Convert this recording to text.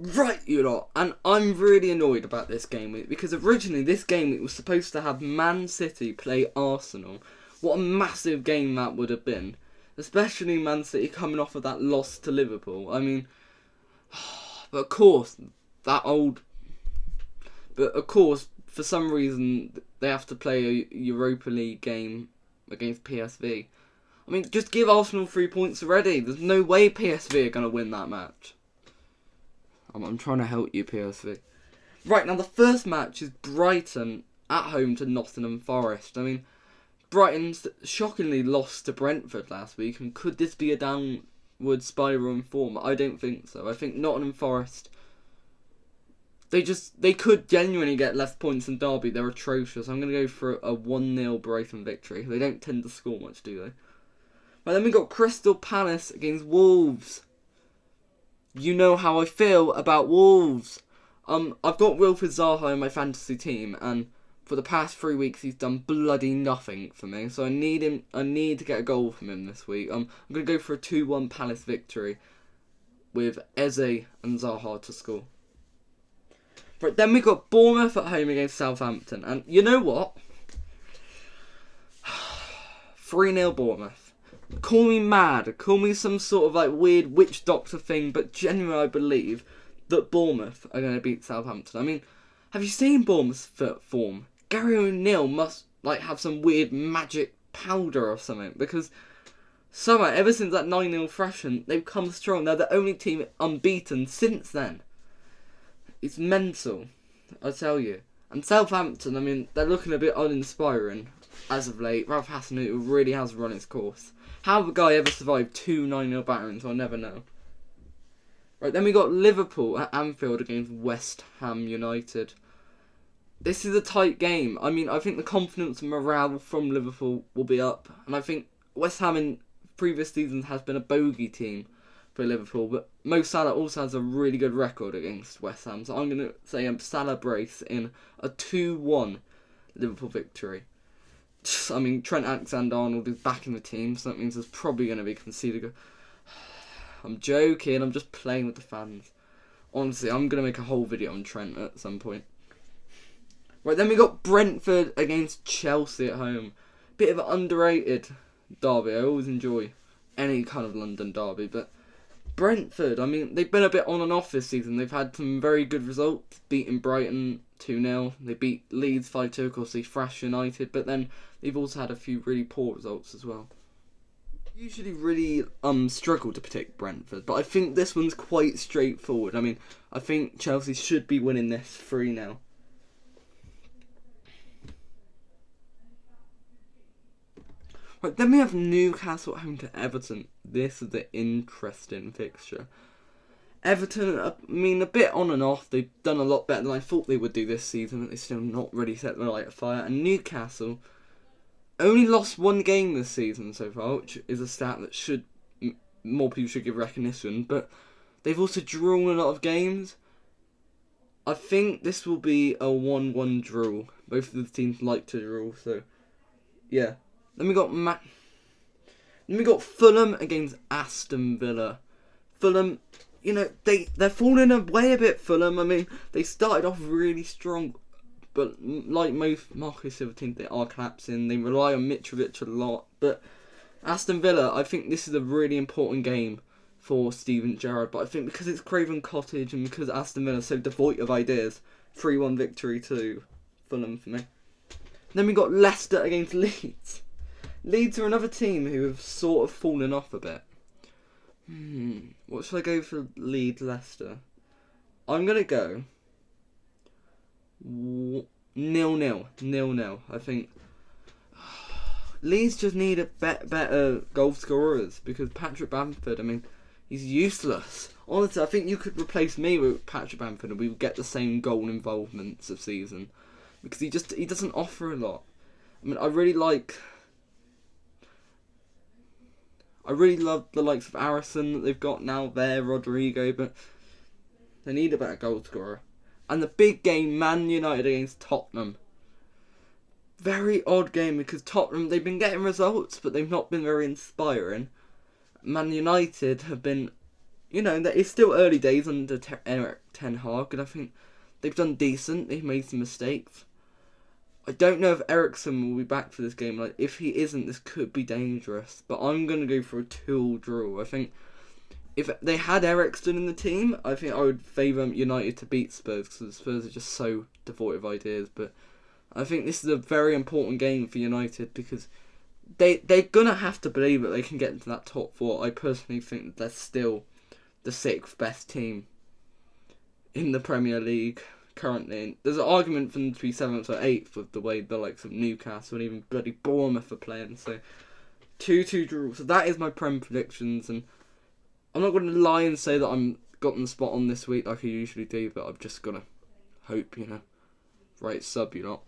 Right, you lot, and I'm really annoyed about this game week because originally this game week was supposed to have Man City play Arsenal. What a massive game that would have been, especially Man City coming off of that loss to Liverpool. I mean, but of course, that old. But of course, for some reason, they have to play a Europa League game against PSV. I mean, just give Arsenal 3 points already. There's no way PSV are going to win that match. I'm trying to help you, PSV. Right, now the first match is Brighton at home to Nottingham Forest. I mean, Brighton's shockingly lost to Brentford last week, and could this be a downward spiral in form? I don't think so. I think Nottingham Forest, they could genuinely get less points than Derby. They're atrocious. I'm going to go for a 1-0 Brighton victory. They don't tend to score much, do they? But then we got Crystal Palace against Wolves. You know how I feel about Wolves. I've got Wilfried Zaha in my fantasy team, and for the past 3 weeks he's done bloody nothing for me. So I need to get a goal from him this week. I'm going to go for a 2-1 Palace victory with Eze and Zaha to score. Right, then we got Bournemouth at home against Southampton, and you know what? 3-0 Bournemouth. Call me mad, call me some sort of like weird witch doctor thing, but genuinely I believe that Bournemouth are going to beat Southampton. I mean, have you seen Bournemouth's form? Gary O'Neill must like have some weird magic powder or something, because somehow ever since that 9-0 thrashing, they've come strong. They're the only team unbeaten since then. It's mental, I tell you. And Southampton, I mean, they're looking a bit uninspiring as of late. Ralph Hasenhüttl really has run its course. How the guy ever survived 2 9-0 batterings, I'll never know. Right, then we got Liverpool at Anfield against West Ham United. This is a tight game. I mean, I think the confidence and morale from Liverpool will be up. And I think West Ham in previous seasons has been a bogey team for Liverpool. But Mo Salah also has a really good record against West Ham. So I'm going to say a Salah brace in a 2-1 Liverpool victory. I mean, Trent Alexander-Arnold is back in the team, so that means there's probably going to be conceded. I'm joking, I'm just playing with the fans. Honestly, I'm going to make a whole video on Trent at some point. Right, then we got Brentford against Chelsea at home. Bit of an underrated derby. I always enjoy any kind of London derby, but Brentford, I mean, they've been a bit on and off this season. They've had some very good results, beating Brighton 2-0. They beat Leeds 5-2, of course they thrashed United, but then they've also had a few really poor results as well. Usually really struggle to predict Brentford, but I think this one's quite straightforward. I mean, I think Chelsea should be winning this 3-0. Right, then we have Newcastle at home to Everton. This is the interesting fixture. Everton, I mean, a bit on and off. They've done a lot better than I thought they would do this season, but they've still not really set the light afire. And Newcastle only lost 1 game this season so far, which is a stat that should more people should give recognition. But they've also drawn a lot of games. I think this will be a 1-1 draw. Both of the teams like to draw, so yeah. Then we got Fulham against Aston Villa. Fulham, you know, they're falling away a bit, Fulham. I mean, they started off really strong, but like most Marcus Silva teams, they are collapsing. They rely on Mitrovic a lot. But Aston Villa, I think this is a really important game for Steven Gerrard. But I think because it's Craven Cottage and because Aston Villa are so devoid of ideas, 3-1 victory to Fulham for me. Then we got Leicester against Leeds. Leeds are another team who have sort of fallen off a bit. What should I go for Leeds Leicester? I'm going to go 0-0. I think Leeds just need a better goal scorers because Patrick Bamford, I mean, he's useless. Honestly, I think you could replace me with Patrick Bamford and we would get the same goal involvements of season because he doesn't offer a lot. I mean, I really love the likes of Arison that they've got now there, Rodrigo, but they need a better goal scorer. And the big game, Man United against Tottenham. Very odd game because Tottenham, they've been getting results, but they've not been very inspiring. Man United have been you know, that it's still early days under Eric Ten Hag, and I think they've done decent. They've made some mistakes. I don't know if Ericsson will be back for this game. Like, if he isn't, this could be dangerous. But I'm going to go for a 2-2 draw. I think if they had Ericsson in the team, I think I would favour United to beat Spurs, because Spurs are just so devoid of ideas. But I think this is a very important game for United, because they're going to have to believe that they can get into that top 4. I personally think that they're still the 6th best team in the Premier League currently. There's an argument for them to be 7th or 8th with the way the likes of Newcastle and even bloody Bournemouth are playing. So 2-2 draw. So that is my Prem predictions, and I'm not going to lie and say that I'm got them spot on this week like I usually do, but I've just got to hope, you know. Right, sub you lot.